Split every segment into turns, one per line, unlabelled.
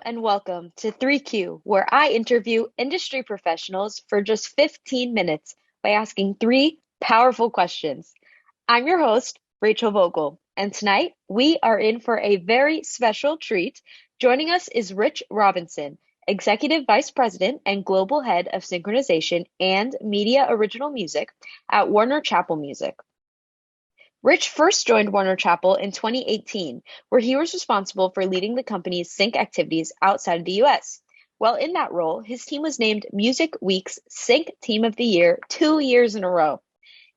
and welcome to 3Q, where I interview industry professionals for just 15 minutes by asking three powerful questions. I'm your host, Rachel Vogel, and tonight we are in for a very special treat. Joining us is Rich Robinson, Executive Vice President and Global Head of Synchronization and Media Original Music at Warner Chappell Music. Rich first joined Warner Chappell in 2018, where he was responsible for leading the company's sync activities outside of the US. While in that role, his team was named Music Week's Sync Team of the Year 2 years in a row.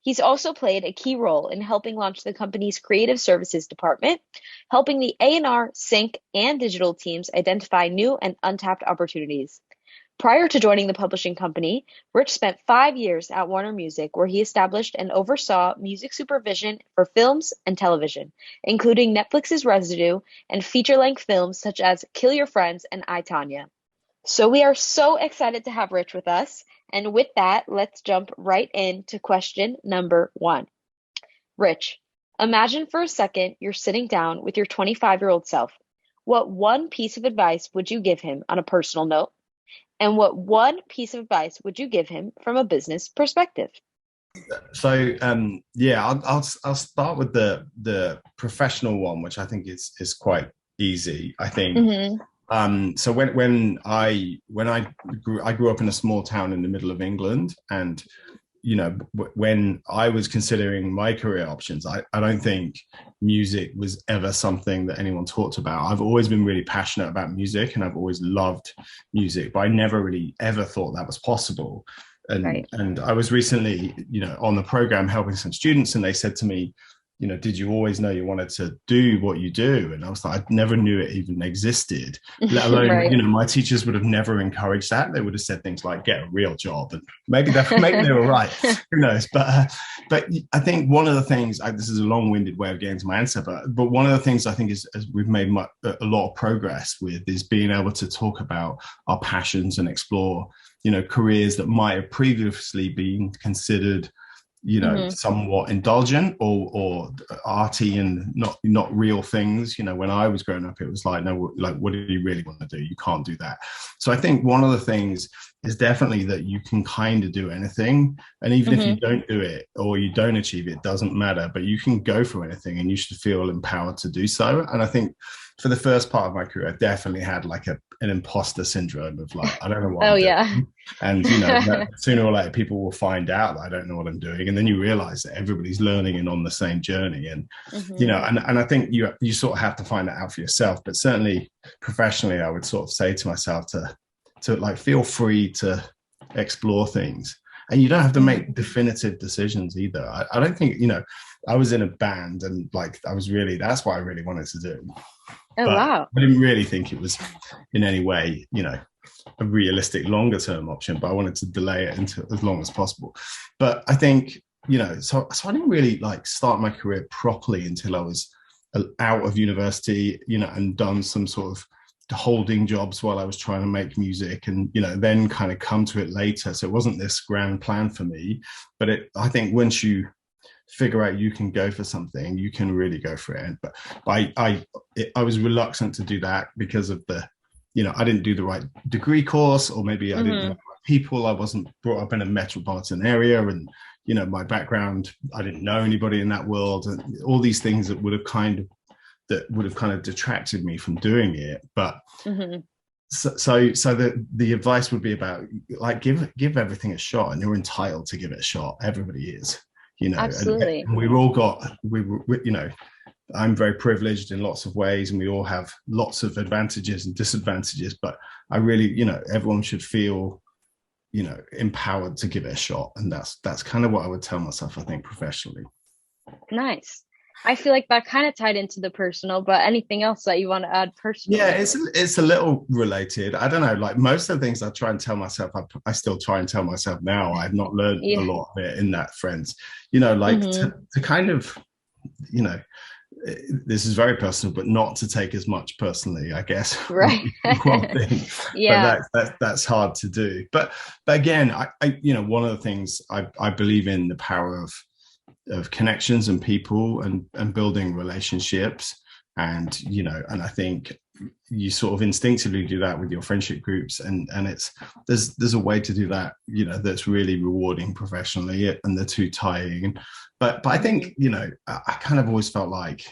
He's also played a key role in helping launch the company's creative services department, helping the A&R, sync, and digital teams identify new and untapped opportunities. Prior to joining the publishing company, Rich spent 5 years at Warner Music, where he established and oversaw music supervision for films and television, including Netflix's Residue and feature-length films such as Kill Your Friends and I, Tonya. So we are so excited to have Rich with us. And with that, let's jump right into question number 1. Rich, imagine for a second you're sitting down with your 25-year-old self. What one piece of advice would you give him on a personal note? And what one piece of advice would you give him from a business perspective?
So I'll start with the professional one, which I think is quite easy. I think so. When I grew up in a small town in the middle of England, and when I was considering my career options, I don't think music was ever something that anyone talked about. I've always been really passionate about music and I've always loved music, but I never really ever thought that was possible. And I was recently, on the program helping some students, and they said to me, did you always know you wanted to do what you do? And I was like, I never knew it even existed, let alone, my teachers would have never encouraged that. They would have said things like, get a real job. And maybe they were right. Who knows? But I think one of the things, this is a long-winded way of getting to my answer, but one of the things I think is we've made a lot of progress with is being able to talk about our passions and explore, careers that might have previously been considered somewhat indulgent or arty and not real things. When I was growing up, it was like, no, like, what do you really want to do? You can't do that. So I think one of the things is definitely that you can kind of do anything. And even if you don't do it or you don't achieve it, doesn't matter, but you can go for anything and you should feel empowered to do so. And I think for the first part of my career, I definitely had like an imposter syndrome of like, I don't know what I'm doing. And, sooner or later, people will find out that I don't know what I'm doing. And then you realize that everybody's learning and on the same journey. And, and I think you sort of have to find that out for yourself. But certainly professionally, I would sort of say to myself to like, feel free to explore things. And you don't have to make definitive decisions either. I don't think, I was in a band and like, that's what I really wanted to do.
Oh, wow.
I didn't really think it was in any way, a realistic longer term option, but I wanted to delay it until as long as possible. But I think, so I didn't really like start my career properly until I was out of university, and done some sort of holding jobs while I was trying to make music, and then kind of come to it later. So it wasn't this grand plan for me, but I think once you figure out you can go for something, you can really go for it. But I was reluctant to do that because of I didn't do the right degree course, or maybe I didn't know the right people. I wasn't brought up in a metropolitan area, and my background, I didn't know anybody in that world, and all these things that would have kind of detracted me from doing it. But so the advice would be about like give everything a shot, and you're entitled to give it a shot. Everybody is,
absolutely.
And we've all got I'm very privileged in lots of ways, and we all have lots of advantages and disadvantages, but I really, everyone should feel empowered to give it a shot. And that's kind of what I would tell myself, I think, professionally.
Nice. I feel like that kind of tied into the personal, but anything else that you want to add personally?
Yeah, it's a little related. I don't know, like most of the things I try and tell myself, I still try and tell myself now. I've not learned a lot of it in that, friends. To kind of, this is very personal, but not to take as much personally, I guess.
Right.
One thing.
Yeah.
But that's hard to do. But again, I one of the things I believe in the power of connections and people and building relationships. And, and I think you sort of instinctively do that with your friendship groups, and it's there's a way to do that, that's really rewarding professionally, and the two tying. But I think, I kind of always felt like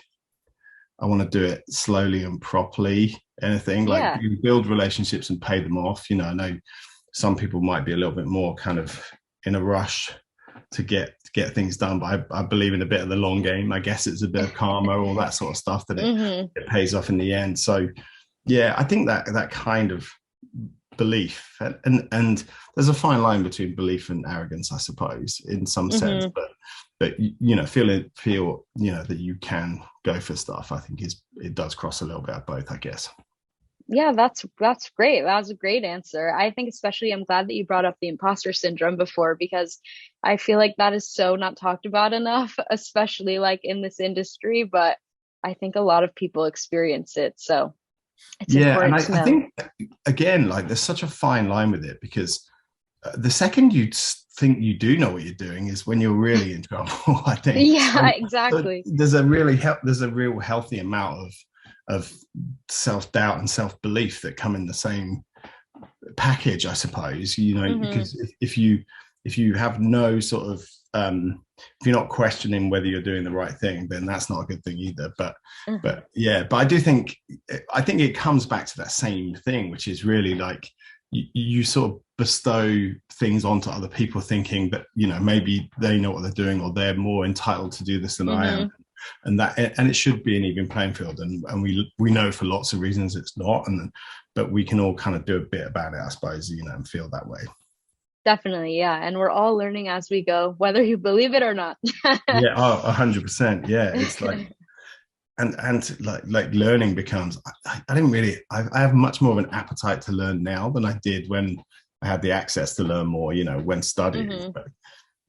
I want to do it slowly and properly. Anything like
Yeah.
you build relationships and pay them off. I know some people might be a little bit more kind of in a rush to get things done, but I believe in a bit of the long game. I guess it's a bit of karma, all that sort of stuff, that it pays off in the end. So yeah, I think that kind of belief, and there's a fine line between belief and arrogance, I suppose, in some sense, but feel that you can go for stuff, I think it does cross a little bit of both, I guess.
Yeah, that's great. That was a great answer. I think especially I'm glad that you brought up the imposter syndrome before, because I feel like that is so not talked about enough, especially like in this industry, but I think a lot of people experience it. So it's
Yeah, and
important
I,
to
I
know.
think, again, like there's such a fine line with it, because the second you think you do know what you're doing is when you're really in trouble. I think
Yeah,
so
exactly.
there's a real healthy amount of self-doubt and self-belief that come in the same package, I suppose.
Hmm.
Because if you have no sort of if you're not questioning whether you're doing the right thing, then that's not a good thing either. But yeah, but I think it comes back to that same thing, which is really like you sort of bestow things onto other people, thinking that maybe they know what they're doing, or they're more entitled to do this than I am,
Hmm.
and it should be an even playing field, and we know for lots of reasons it's not, but we can all kind of do a bit about it, I suppose, and feel that way.
Definitely, yeah. And we're all learning as we go, whether you believe it or not.
Yeah, 100%. Yeah, it's like, and like learning becomes, I didn't really, I have much more of an appetite to learn now than I did when I had the access to learn more, when studying.
Hmm.
But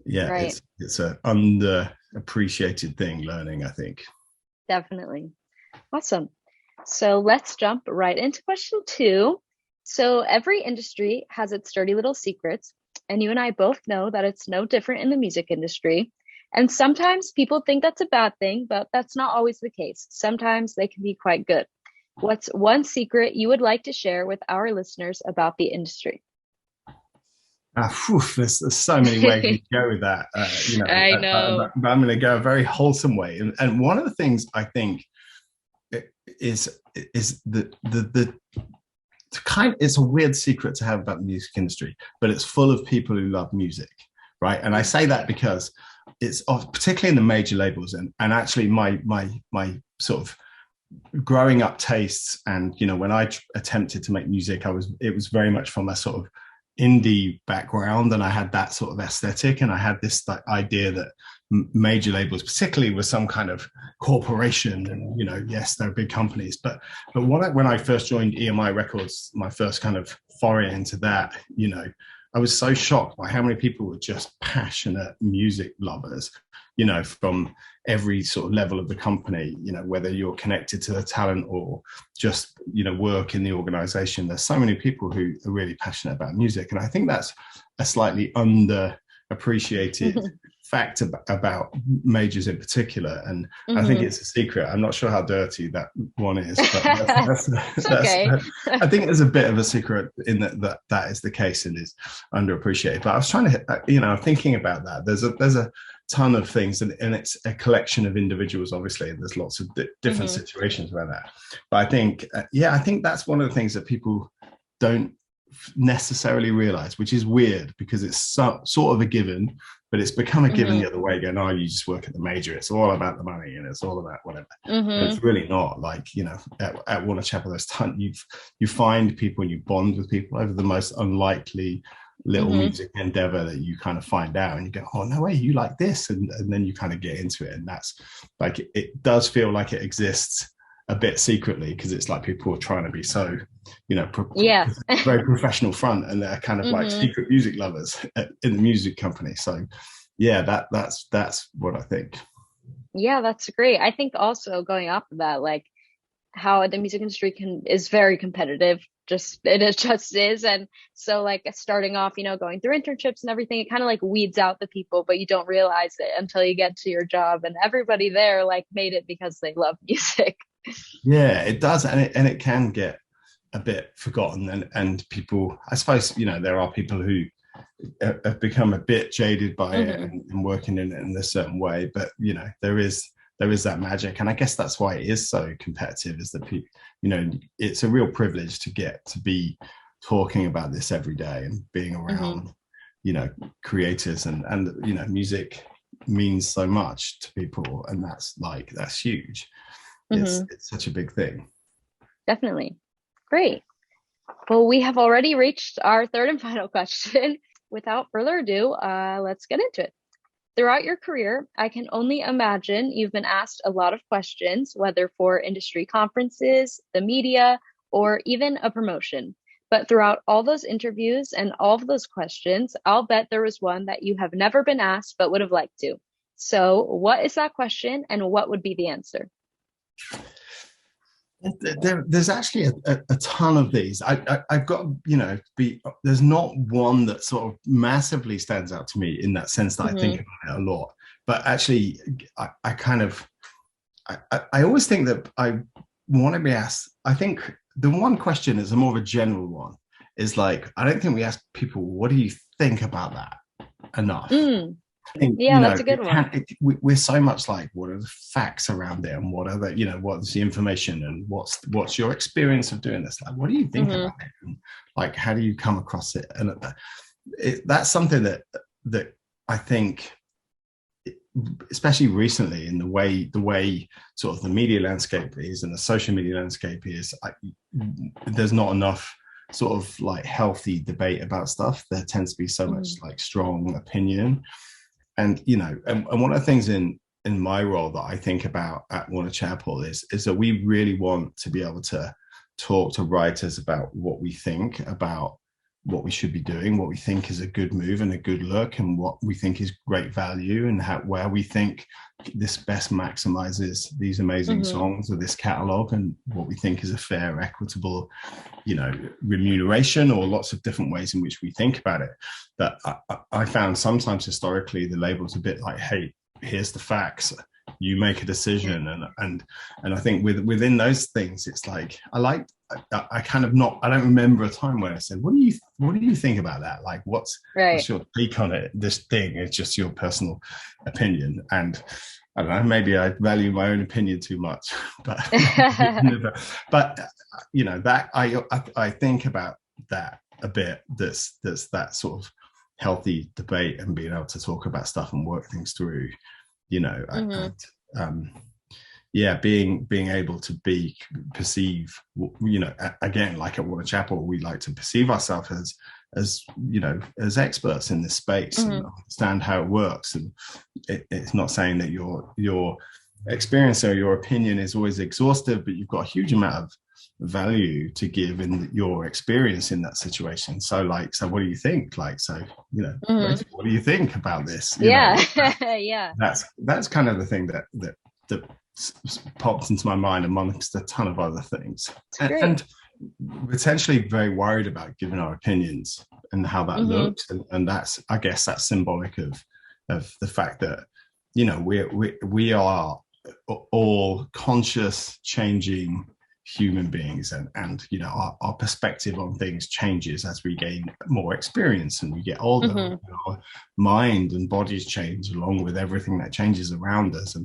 yeah,
Right.
it's a underappreciated thing, learning, I think.
Definitely. Awesome. So let's jump right into question two. So every industry has its dirty little secrets, and you and I both know that it's no different in the music industry. And sometimes people think that's a bad thing, but that's not always the case. Sometimes they can be quite good. What's one secret you would like to share with our listeners about the industry?
There's so many ways you can go with that,
I know.
but I'm going to go a very wholesome way. And one of the things I think is the kind it's a weird secret to have about the music industry, but it's full of people who love music, right? And I say that because it's particularly in the major labels, and actually my sort of growing up tastes, and when I attempted to make music, it was very much from a sort of indie background, and I had that sort of aesthetic, and I had this idea that major labels particularly was some kind of corporation, and yes, they're big companies, but when I first joined EMI Records, my first kind of foray into that, I was so shocked by how many people were just passionate music lovers, from every sort of level of the company, whether you're connected to the talent or just, work in the organization. There's so many people who are really passionate about music. And I think that's a slightly underappreciated fact about majors in particular. And I think
Hmm.
it's a secret. I'm not sure how dirty that one is, but
It's okay.
I think there's a bit of a secret in that is the case and is underappreciated. But I was trying to, thinking about that. There's a ton of things, and it's a collection of individuals, obviously, and there's lots of different
Hmm.
situations around that. But I think that's one of the things that people don't necessarily realize, which is weird because it's sort of a given, but it's become a given
Hmm.
the other way, going, oh, you just work at the major, it's all about the money and it's all about whatever. But
Hmm.
it's really not. Like, at Warner Chappell, there's you find people and you bond with people over the most unlikely little
Hmm.
music endeavor that you kind of find out, and you go, oh, no way, you like this, and then you kind of get into it, and that's like, it does feel like it exists a bit secretly, because it's like people are trying to be so,
Yeah.
very professional front, and they're kind of like
Hmm.
secret music lovers in the music company. So yeah, that's what I think.
Yeah, that's great. I think also going off of that, like how the music industry can is very competitive. Just it just is. And so like starting off, going through internships and everything, it kind of like weeds out the people, but you don't realize it until you get to your job, and everybody there like made it because they love music.
Yeah, it does, and it can get a bit forgotten, and people, I suppose, there are people who have become a bit jaded by it
Hmm.
and working in it in a certain way, but there is that magic, and I guess that's why it is so competitive. Is that people, it's a real privilege to get to be talking about this every day and being
Hmm.
around, creators, and music means so much to people, and that's huge. it's
Hmm.
it's such a big thing.
Definitely. Great. Well, we have already reached our third and final question. Without further ado, let's get into it. Throughout your career, I can only imagine you've been asked a lot of questions, whether for industry conferences, the media, or even a promotion. But throughout all those interviews and all of those questions, I'll bet there was one that you have never been asked but would have liked to. So, what is that question and what would be the answer?
There's actually a ton of these. I've got, there's not one that sort of massively stands out to me in that sense that I think
Hmm.
about it a lot. But actually, I kind of, I always think that I want to be asked. I think the one question is a more of a general one. Is like, I don't think we ask people, what do you think about that enough?
Mm,
I think,
yeah, that's a good one.
we're so much like, what are the facts around it, and what are the, what's the information, and what's your experience of doing this? Like, what do you think
Hmm.
about it? And like, how do you come across it? And that's something that I think, especially recently, in the way sort of the media landscape is and the social media landscape is, there's not enough sort of like healthy debate about stuff. There tends to be so much
Hmm.
like strong opinion, and and one of the things in my role that I think about at Warner Chappell is that we really want to be able to talk to writers about what we think about what we should be doing, what we think is a good move and a good look, and what we think is great value, and where we think this best maximizes these amazing
Hmm.
songs or this catalog, and what we think is a fair, equitable, remuneration, or lots of different ways in which we think about it. That I found sometimes historically the label's a bit like, hey, here's the facts, you make a decision, and I think within those things, it's like I kind of not, I don't remember a time where I said, what do you think about that? Like, what's
Right.
your take on it? This thing, it's just your personal opinion, and I don't know, maybe I value my own opinion too much, but but that I think about that a bit. That's that sort of healthy debate and being able to talk about stuff and work things through.
Hmm.
Um, yeah, being able to perceive, again, like at Warner Chappell, we like to perceive ourselves as experts in this space and
Hmm.
understand how it works. And it's not saying that your experience or your opinion is always exhaustive, but you've got a huge amount of value to give in your experience in that situation. So what do you think? Like, so,
Hmm.
Rachel, what do you think about this?
Yeah. Yeah.
That's kind of the thing that popped into my mind amongst a ton of other things,
It's great.
and potentially very worried about giving our opinions and how that
Hmm.
looks, and that's, I guess, that's symbolic of the fact that we are all conscious, changing human beings, and our perspective on things changes as we gain more experience and we get older.
Hmm.
Our mind and bodies change along with everything that changes around us,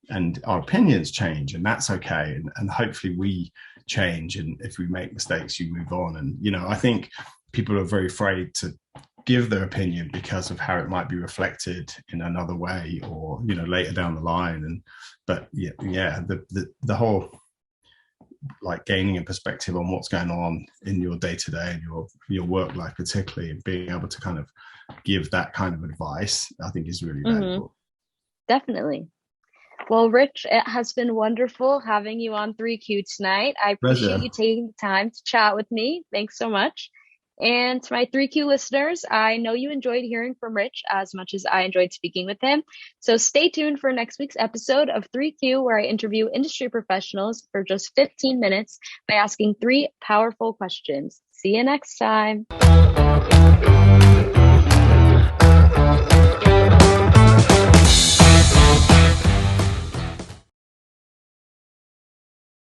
and our opinions change, and that's okay, and hopefully we change, and if we make mistakes, you move on. And I think people are very afraid to give their opinion because of how it might be reflected in another way, or later down the line. And but yeah, the whole, like, gaining a perspective on what's going on in your day to day and your work life particularly, and being able to kind of give that kind of advice, I think is really
Hmm.
valuable.
Definitely. Well, Rich, it has been wonderful having you on 3Q tonight. I appreciate
Pleasure.
you taking the time to chat with me. Thanks so much. And to my 3Q listeners, I know you enjoyed hearing from Rich as much as I enjoyed speaking with him. So stay tuned for next week's episode of 3Q, where I interview industry professionals for just 15 minutes by asking three powerful questions. See you next time.